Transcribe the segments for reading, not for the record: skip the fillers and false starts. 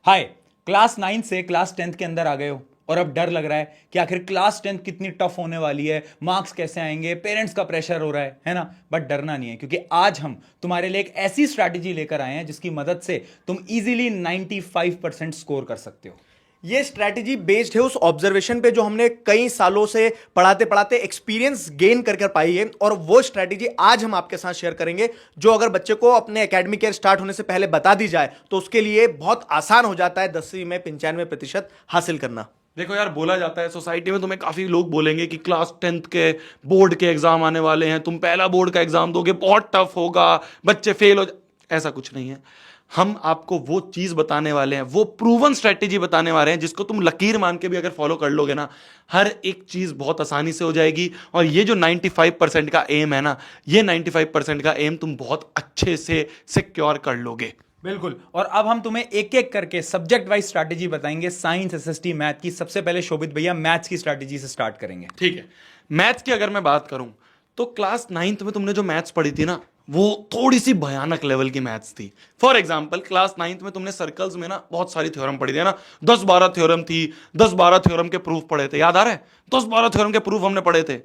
हाय। Class 9 से class 10th के अंदर आ गए हो और अब डर लग रहा है कि आखिर क्लास 10th कितनी टफ होने वाली है, मार्क्स कैसे आएंगे, पेरेंट्स का प्रेशर हो रहा है ना। बट डरना नहीं है, क्योंकि आज हम तुम्हारे लिए एक ऐसी स्ट्रैटेजी लेकर आए हैं जिसकी मदद से तुम इजीली 95% स्कोर कर सकते हो। ये स्ट्रैटेजी बेस्ड है उस ऑब्जर्वेशन पे जो हमने कई सालों से पढ़ाते पढ़ाते एक्सपीरियंस गेन कर कर पाई है, और वो स्ट्रैटेजी आज हम आपके साथ शेयर करेंगे जो अगर बच्चे को अपने एकेडमिक ईयर स्टार्ट होने से पहले बता दी जाए तो उसके लिए बहुत आसान हो जाता है 10वीं में 95% हासिल करना। देखो यार, बोला जाता है सोसाइटी में, तुम्हें काफी लोग बोलेंगे कि क्लास 10th के बोर्ड के एग्जाम आने वाले हैं, तुम पहला बोर्ड का एग्जाम दोगे, बहुत टफ होगा, बच्चे फेल हो ऐसा कुछ नहीं है। हम आपको वो चीज बताने वाले हैं, वो प्रूवन स्ट्रेटेजी बताने वाले हैं जिसको तुम लकीर मान के भी अगर फॉलो कर लोगे ना, हर एक चीज बहुत आसानी से हो जाएगी। और ये जो 95% का एम है ना, ये 95% का एम तुम बहुत अच्छे से सिक्योर कर लोगे। बिल्कुल। और अब हम तुम्हें एक एक करके सब्जेक्ट वाइज स्ट्रैटेजी बताएंगे, साइंस, एसएसटी, मैथ की। सबसे पहले शोभित भैया मैथ्स की स्ट्रैटेजी से स्टार्ट करेंगे। ठीक है, मैथ्स की अगर मैं बात करूं तो क्लास 9th में तुमने जो मैथ्स पढ़ी थी ना, वो थोड़ी सी भयानक लेवल की मैथ्स थी। फॉर एग्जाम्पल, क्लास 9th में तुमने सर्कल्स में ना बहुत सारी थ्योरम पढ़ी थी ना, 10-12 थ्योरम थी, 10-12 थ्योरम के प्रूफ पढ़े थे, याद आ रहा है? 10-12 थ्योरम के प्रूफ हमने पढ़े थे।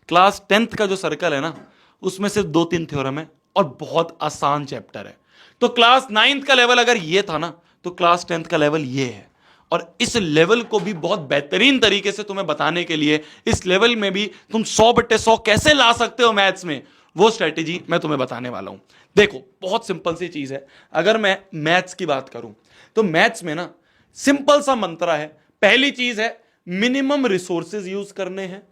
क्लास 10th का जो सर्कल है ना, उसमें सिर्फ 2-3 थ्योरम है और बहुत आसान चैप्टर है। तो क्लास 9th का लेवल अगर ये था ना, तो क्लास 10th का लेवल ये है। और इस लेवल को भी बहुत बेहतरीन तरीके से तुम्हें बताने के लिए, इस लेवल में भी तुम 100/100 कैसे ला सकते हो मैथ्स में, वो स्ट्रेटेजी मैं तुम्हें बताने वाला हूं। देखो, बहुत सिंपल सी चीज है। अगर मैं मैथ्स की बात करूं तो मैथ्स में ना सिंपल सा मंत्र है। पहली चीज है, मिनिमम रिसोर्सेज यूज करने हैं,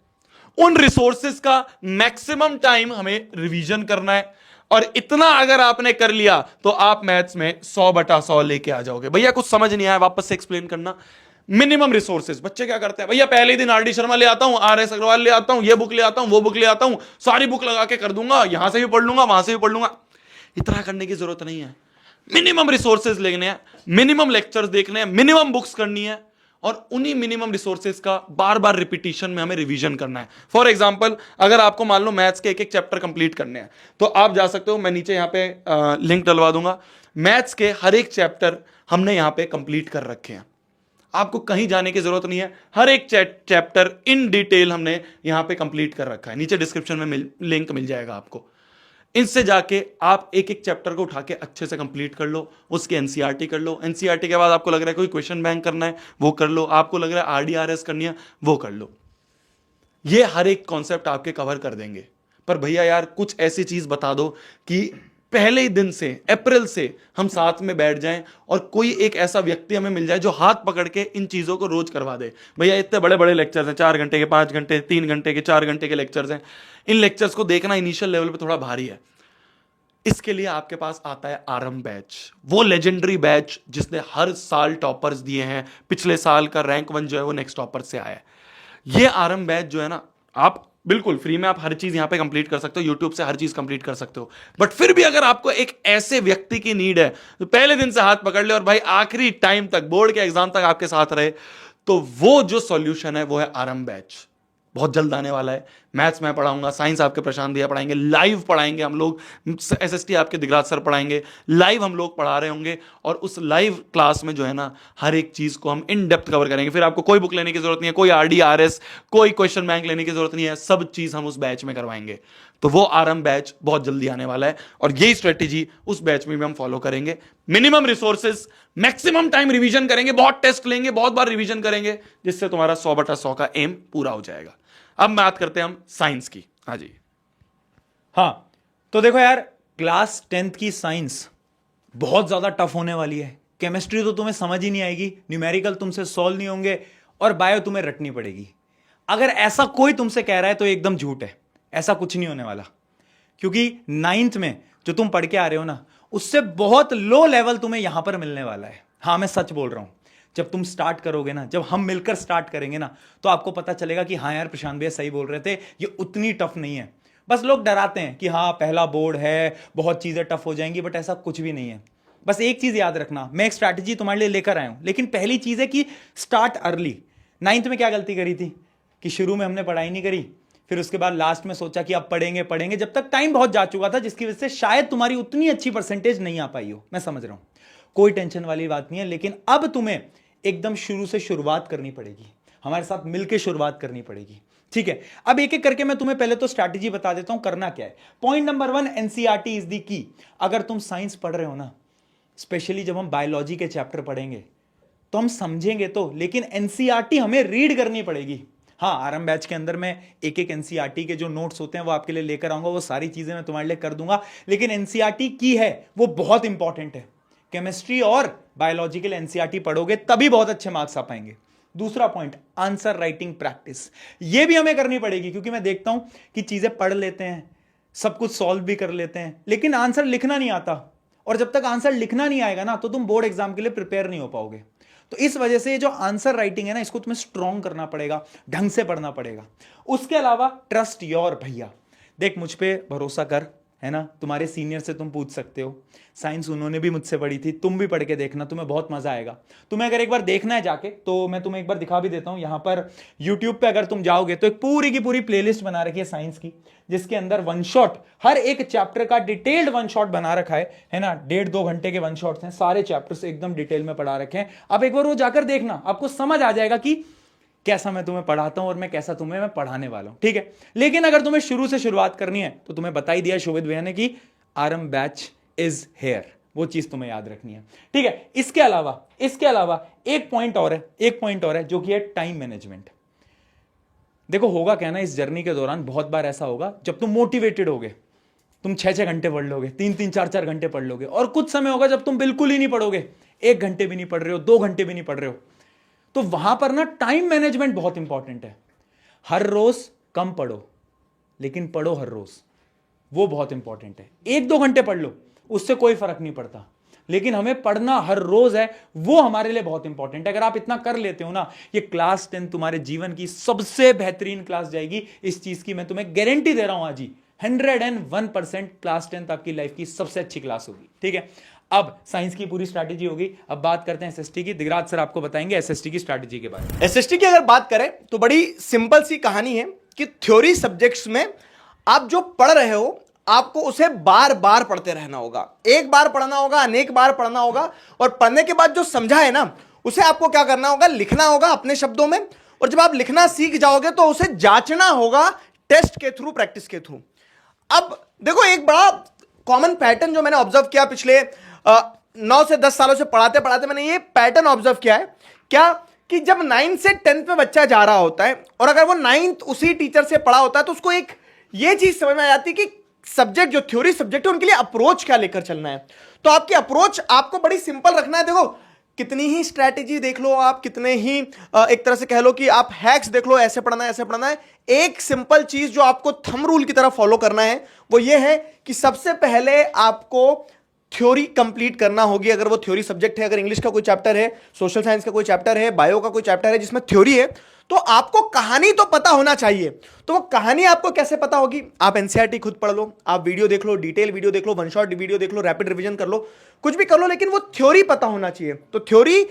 उन रिसोर्सेज का मैक्सिमम टाइम हमें रिवीजन करना है। और इतना अगर आपने कर लिया तो आप मैथ्स में 100/100 लेके आ जाओगे। भैया कुछ समझ नहीं आया, वापस से एक्सप्लेन करना। मिनिमम रिसोर्सेज, बच्चे क्या करते हैं, भैया पहले ही दिन आर डी शर्मा ले आता हूं, आर एस अग्रवाल ले आता हूं, ये बुक ले आता हूं, वो बुक ले आता हूं, सारी बुक लगा के कर दूंगा, यहां से भी पढ़ लूंगा, वहां से भी पढ़ लूंगा। इतना करने की जरूरत नहीं है। मिनिमम रिसोर्सेज लेने हैं, मिनिमम लेक्चर्स देखने हैं, मिनिमम बुक्स करनी है, और उन्हीं मिनिमम रिसोर्सेज का बार बार रिपीटिशन में हमें रिवीजन करना है। फॉर एग्जांपल, अगर आपको मान लो मैथ्स के एक एक चैप्टर कंप्लीट करने हैं, तो आप जा सकते हो, मैं नीचे यहां पे लिंक डलवा दूंगा। मैथ्स के हर एक चैप्टर हमने यहां पे कंप्लीट कर रखे हैं, आपको कहीं जाने की जरूरत नहीं है। हर एक चैप्टर इन डिटेल हमने यहां पे कंप्लीट कर रखा है। नीचे डिस्क्रिप्शन में लिंक मिल जाएगा आपको। इनसे जाके आप एक एक चैप्टर को उठा के अच्छे से कंप्लीट कर लो, उसके एनसीईआरटी कर लो। एनसीईआरटी के बाद आपको लग रहा है कोई क्वेश्चन बैंक करना है, वो कर लो। आपको लग रहा है आरडीआरएस करनी है, वो कर लो। ये हर एक कॉन्सेप्ट आपके कवर कर देंगे। पर भैया यार, कुछ ऐसी चीज बता दो कि पहले ही दिन से, अप्रैल से हम साथ में बैठ जाएं और कोई एक ऐसा व्यक्ति हमें मिल जाए जो हाथ पकड़ के इन चीजों को रोज करवा दे। भैया इतने बड़े बड़े लेक्चर्स हैं, 4 घंटे के, 5 घंटे, 3 घंटे के, 4 घंटे के लेक्चर्स हैं। इन लेक्चर्स को देखना इनिशियल लेवल पे थोड़ा भारी है। इसके लिए आपके पास आता है आरएम बैच, वो लेजेंडरी बैच जिसने हर साल टॉपर्स दिए हैं। पिछले साल का रैंक 1 जो है वो नेक्स्ट टॉपर से आया है। ये आरएम बैच जो है ना, आप बिल्कुल फ्री में आप हर चीज यहां पे कंप्लीट कर सकते हो, यूट्यूब से हर चीज कंप्लीट कर सकते हो। बट फिर भी अगर आपको एक ऐसे व्यक्ति की नीड है तो पहले दिन से हाथ पकड़ ले और भाई आखिरी टाइम तक, बोर्ड के एग्जाम तक आपके साथ रहे, तो वो जो सॉल्यूशन है वो है आरएम बैच। बहुत जल्द आने वाला है। मैथ्स मैं पढ़ाऊंगा, साइंस आपके प्रशांत भैया पढ़ाएंगे, लाइव पढ़ाएंगे हम लोग, एसएसटी आपके दिगराज सर पढ़ाएंगे, लाइव हम लोग पढ़ा रहे होंगे। और उस लाइव क्लास में जो है ना, हर एक चीज को हम इन डेप्थ कवर करेंगे। फिर आपको कोई बुक लेने की जरूरत नहीं है, कोई आरडीआरएस, कोई क्वेश्चन बैंक लेने की जरूरत नहीं है, सब चीज हम उस बैच में करवाएंगे। तो वो आरएम बैच बहुत जल्दी आने वाला है और यही स्ट्रेटेजी उस बैच में भी हम फॉलो करेंगे। Minimum resources, maximum time revision करेंगे, बहुत टेस्ट लेंगे, बहुत बार रिवीजन करेंगे, जिससे तुम्हारा 100/100 का एम पूरा हो जाएगा। अब बात करते हैं हम साइंस की। हाँ जी, हाँ, तो देखो यार, क्लास 10th की साइंस बहुत ज्यादा टफ होने वाली है। केमिस्ट्री तो तुम्हें समझ ही नहीं आएगी, न्यूमेरिकल तुमसे सॉल्व नहीं होंगे, और बायो तुम्हें रटनी पड़ेगी। अगर ऐसा कोई तुमसे कह रहा है तो एकदम झूठ है। ऐसा कुछ नहीं होने वाला, क्योंकि 9th में जो तुम पढ़ के आ रहे हो ना, उससे बहुत लो लेवल तुम्हें यहां पर मिलने वाला है। हाँ, मैं सच बोल रहा हूं। जब तुम स्टार्ट करोगे ना, जब हम मिलकर स्टार्ट करेंगे ना, तो आपको पता चलेगा कि हाँ यार, प्रशांत भैया सही बोल रहे थे, ये उतनी टफ नहीं है। बस लोग डराते हैं कि हाँ पहला बोर्ड है, बहुत चीजें टफ हो जाएंगी, बट ऐसा कुछ भी नहीं है। बस एक चीज याद रखना, मैं एक स्ट्रैटेजी तुम्हारे लिए लेकर आया हूं, लेकिन पहली चीज है कि स्टार्ट अर्ली। 9th में क्या गलती करी थी कि शुरू में हमने पढ़ाई नहीं करी, फिर उसके बाद लास्ट में सोचा कि अब पढ़ेंगे पढ़ेंगे, जब तक टाइम बहुत जा चुका था, जिसकी वजह से शायद तुम्हारी उतनी अच्छी परसेंटेज नहीं आ पाई हो। मैं समझ रहा हूं। कोई टेंशन वाली बात नहीं है। लेकिन अब तुम्हें एकदम शुरू से शुरुआत करनी पड़ेगी, हमारे साथ मिलकर शुरुआत करनी पड़ेगी, ठीक है। अब एक एक करके मैं तुम्हें पहले तो स्ट्रैटेजी बता देता हूं करना क्या है। Point number 1, NCERT is the key. अगर तुम साइंस पढ़ रहे हो ना, स्पेशली जब हम बायोलॉजी के चैप्टर पढ़ेंगे तो हम समझेंगे तो, लेकिन एनसीईआरटी हमें रीड करनी पड़ेगी। हाँ, आरएम बैच के अंदर मैं एक एक एनसीईआरटी के जो नोट्स होते हैं वो आपके लिए लेकर आऊंगा, वो सारी चीजें मैं तुम्हारे लिए कर दूंगा। लेकिन एनसीईआरटी की है वो बहुत इंपॉर्टेंट है। केमिस्ट्री और बायोलॉजी के लिए एनसीईआरटी पढ़ोगे तभी बहुत अच्छे मार्क्स आ पाएंगे। दूसरा पॉइंट, आंसर राइटिंग प्रैक्टिस। ये भी हमें करनी पड़ेगी, क्योंकि मैं देखता हूं कि चीजें पढ़ लेते हैं, सब कुछ सॉल्व भी कर लेते हैं, लेकिन आंसर लिखना नहीं आता। और जब तक आंसर लिखना नहीं आएगा ना, तो तुम बोर्ड एग्जाम के लिए प्रिपेयर नहीं हो पाओगे। तो इस वजह से ये जो आंसर राइटिंग है ना, इसको तुम्हें स्ट्रॉन्ग करना पड़ेगा, ढंग से पढ़ना पड़ेगा। उसके अलावा ट्रस्ट योर भैया। देख, मुझ पे भरोसा कर, है ना। तुम्हारे सीनियर से तुम पूछ सकते हो, साइंस उन्होंने भी मुझसे पढ़ी थी, तुम भी पढ़ के देखना, तुम्हें बहुत मजा आएगा। तुम्हें अगर एक बार देखना है जाके, तो मैं तुम्हें एक बार दिखा भी देता हूं। यहां पर यूट्यूब पे अगर तुम जाओगे तो एक पूरी की पूरी प्लेलिस्ट बना रखी है साइंस की, जिसके अंदर वन शॉट, हर एक चैप्टर का डिटेल्ड वन शॉट बना रखा है ना। 1.5-2 घंटे के वन शॉट्स हैं, सारे चैप्टर्स एकदम डिटेल में पढ़ा रखे हैं। अब एक बार वो जाकर देखना, आपको समझ आ जाएगा कि कैसा मैं तुम्हें पढ़ाता हूं और मैं कैसा तुम्हें मैं पढ़ाने वाला हूं, ठीक है। लेकिन अगर तुम्हें शुरू से शुरुआत करनी है तो तुम्हें बता ही दिया शोभित भैया ने कि आरएम बैच इज हेयर, वो चीज तुम्हें याद रखनी है, ठीक है। इसके अलावा एक पॉइंट और है जो कि है टाइम मैनेजमेंट। देखो, होगा क्या ना, इस जर्नी के दौरान बहुत बार ऐसा होगा, जब तुम मोटिवेटेड होगे, तुम 6-6 घंटे पढ़ लोगे, 3-3, 4-4 घंटे पढ़ लोगे, और कुछ समय होगा जब तुम बिल्कुल ही नहीं पढ़ोगे, 1 घंटे भी नहीं पढ़ रहे हो, 2 घंटे भी नहीं पढ़ रहे हो। तो वहां पर ना टाइम मैनेजमेंट बहुत इंपॉर्टेंट है। हर रोज कम पढ़ो, लेकिन पढ़ो हर रोज, वो बहुत इंपॉर्टेंट है। 1-2 घंटे पढ़ लो, उससे कोई फर्क नहीं पड़ता, लेकिन हमें पढ़ना हर रोज है, वो हमारे लिए बहुत इंपॉर्टेंट है। अगर आप इतना कर लेते हो ना, ये क्लास 10 तुम्हारे जीवन की सबसे बेहतरीन क्लास जाएगी। इस चीज की मैं तुम्हें गारंटी दे रहा हूं आज ही, 101% क्लास 10 आपकी लाइफ की सबसे अच्छी क्लास होगी, ठीक है। अब साइंस की पूरी स्ट्रैटेजी होगी, अब बात करते हैं एसएसटी की। दिगराज सर आपको बताएंगे एसएसटी की स्ट्रैटेजी के बारे में। एसएसटी की अगर बात करें तो बड़ी सिंपल सी कहानी है कि थ्योरी सब्जेक्ट्स में आप जो पढ़ रहे हो, आपको उसे बार बार पढ़ते रहना होगा। एक बार पढ़ना होगा, अनेक बार पढ़ना होगा, और पढ़ने के बाद जो समझा है ना, उसे आपको क्या करना होगा, लिखना होगा अपने शब्दों में। और जब आप लिखना सीख जाओगे तो उसे जांचना होगा टेस्ट के थ्रू, प्रैक्टिस के थ्रू। अब देखो, एक बड़ा कॉमन पैटर्न जो मैंने ऑब्जर्व किया पिछले 9 से 10 सालों से पढ़ाते पढ़ाते, मैंने ये पैटर्न ऑब्जर्व किया है क्या, कि जब 9 से 10th में बच्चा जा रहा होता है, और अगर वो 9th उसी टीचर से पढ़ा होता है, तो उसको एक ये चीज समझ में आ जाती है कि सब्जेक्ट जो थ्योरी सब्जेक्ट है, उनके लिए अप्रोच क्या लेकर चलना है। तो आपकी अप्रोच आपको बड़ी सिंपल रखना है। देखो, कितनी ही स्ट्रैटेजी देख लो आप, कितने ही एक तरह से कह लो कि आप हैक्स देख लो, ऐसे पढ़ना है ऐसे पढ़ना है, एक सिंपल चीज जो आपको थंब रूल की तरह फॉलो करना है, वो ये है कि सबसे पहले आपको थ्योरी कंप्लीट करना होगी। अगर वो थ्योरी सब्जेक्ट है, अगर इंग्लिश का कोई चैप्टर है, सोशल साइंस का कोई चैप्टर है, बायो का कोई चैप्टर है जिसमें थ्योरी है, तो आपको कहानी तो पता होना चाहिए। तो वो कहानी आपको कैसे पता होगी? आप एनसीईआरटी खुद पढ़ लो, आप वीडियो देख लो, डिटेल वीडियो देख लो, वन शॉट वीडियो देख लो, रैपिड रिवीजन कर लो, कुछ भी कर लो, लेकिन वो थ्योरी पता होना चाहिए। तो थ्योरी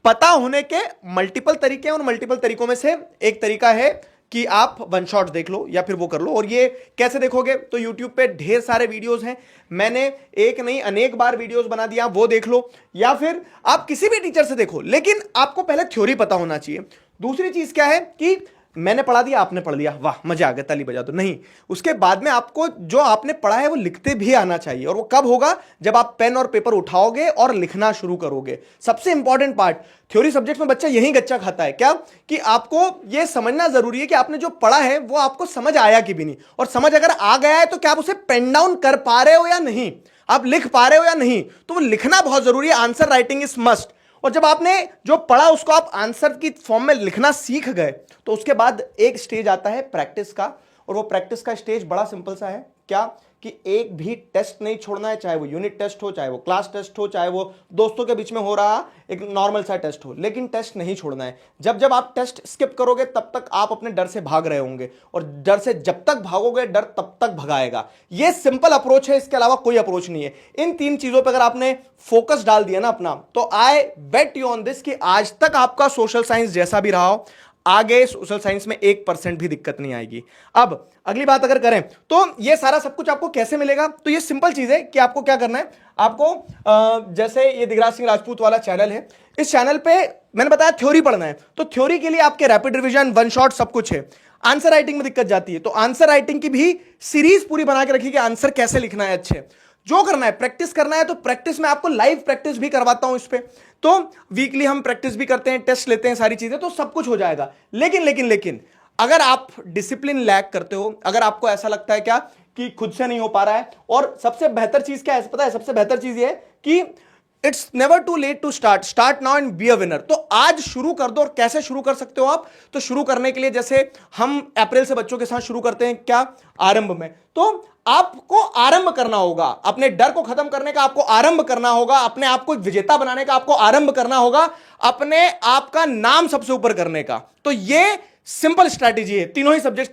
पता होने के मल्टीपल तरीके हैं, और मल्टीपल तरीकों में से एक तरीका है कि आप वन शॉट देख लो या फिर वो कर लो। और ये कैसे देखोगे? तो यूट्यूब पे ढेर सारे वीडियोस हैं, मैंने एक नहीं अनेक बार वीडियोस बना दिया, वो देख लो, या फिर आप किसी भी टीचर से देखो, लेकिन आपको पहले थ्योरी पता होना चाहिए। दूसरी चीज क्या है कि मैंने पढ़ा दिया, आपने पढ़ लिया, वाह मजा आ गया, ताली बजा दो, नहीं। उसके बाद में आपको जो आपने पढ़ा है वो लिखते भी आना चाहिए। और वो कब होगा? जब आप पेन और पेपर उठाओगे और लिखना शुरू करोगे। सबसे इंपॉर्टेंट पार्ट, थ्योरी सब्जेक्ट में बच्चा यही गच्चा खाता है क्या, कि आपको यह समझना जरूरी है कि आपने जो पढ़ा है वो आपको समझ आया कि भी नहीं, और समझ अगर आ गया है तो क्या आप उसे पेन डाउन कर पा रहे हो या नहीं, आप लिख पा रहे हो या नहीं। तो वो लिखना बहुत जरूरी है, आंसर राइटिंग इज मस्ट। और जब आपने जो पढ़ा उसको आप आंसर की फॉर्म में लिखना सीख गए, तो उसके बाद एक स्टेज आता है प्रैक्टिस का। और वो प्रैक्टिस का स्टेज बड़ा सिंपल सा है, क्या कि एक भी टेस्ट नहीं छोड़ना है, चाहे वो यूनिट टेस्ट हो, चाहे वो क्लास टेस्ट हो, चाहे वो दोस्तों के बीच में हो रहा एक नॉर्मल सा टेस्ट हो, लेकिन टेस्ट नहीं छोड़ना है। जब जब आप टेस्ट स्किप करोगे तब तक आप अपने डर से भाग रहे होंगे, और डर से जब तक भागोगे डर तब तक भगाएगा। ये सिंपल अप्रोच है, इसके अलावा कोई अप्रोच नहीं है। इन 3 चीजों पर अगर आपने फोकस डाल दिया ना अपना, तो आई बेट यू ऑन दिस कि आज तक आपका सोशल साइंस जैसा भी रहा हो, आगे सोशल साइंस में 1% भी दिक्कत नहीं आएगी। अब अगली बात अगर करें तो ये सारा सब कुछ आपको कैसे मिलेगा, तो ये सिंपल चीज है कि आपको क्या करना है, आपको जैसे ये दिगराज सिंह राजपूत वाला चैनल है, इस चैनल पे मैंने बताया थ्योरी पढ़ना है, तो थ्योरी के लिए आपके रैपिड रिवीजन, वन शॉट सब कुछ है। आंसर राइटिंग में दिक्कत जाती है तो आंसर राइटिंग की भी सीरीज पूरी बना के रखी कि आंसर कैसे लिखना है अच्छे। जो करना है प्रैक्टिस करना है, तो प्रैक्टिस में आपको लाइव प्रैक्टिस भी करवाता हूं इस पे, तो वीकली हम प्रैक्टिस भी करते हैं, टेस्ट लेते हैं, सारी चीजें, तो सब कुछ हो जाएगा। लेकिन अगर आप डिसिप्लिन लैक करते हो, अगर आपको ऐसा लगता है क्या कि खुद से नहीं हो पा रहा है, और सबसे बेहतर चीज क्या है पता है, सबसे बेहतर चीज ये है कि it's never too late to start now and be a winner. तो आज शुरू कर दो। और कैसे शुरू कर सकते हो आप, तो शुरू करने के लिए जैसे हम अप्रैल से बच्चों के साथ शुरू करते हैं क्या, आरंभ में, तो आपको आरंभ करना होगा, अपने डर को खत्म करने का आपको आरंभ करना होगा, अपने आप को विजेता बनाने का आपको आरंभ करना होगा, अपने आप का नाम सबसे ऊपर करने का। तो ये सिंपल स्ट्रैटेजी है, तीनों ही सब्जेक्ट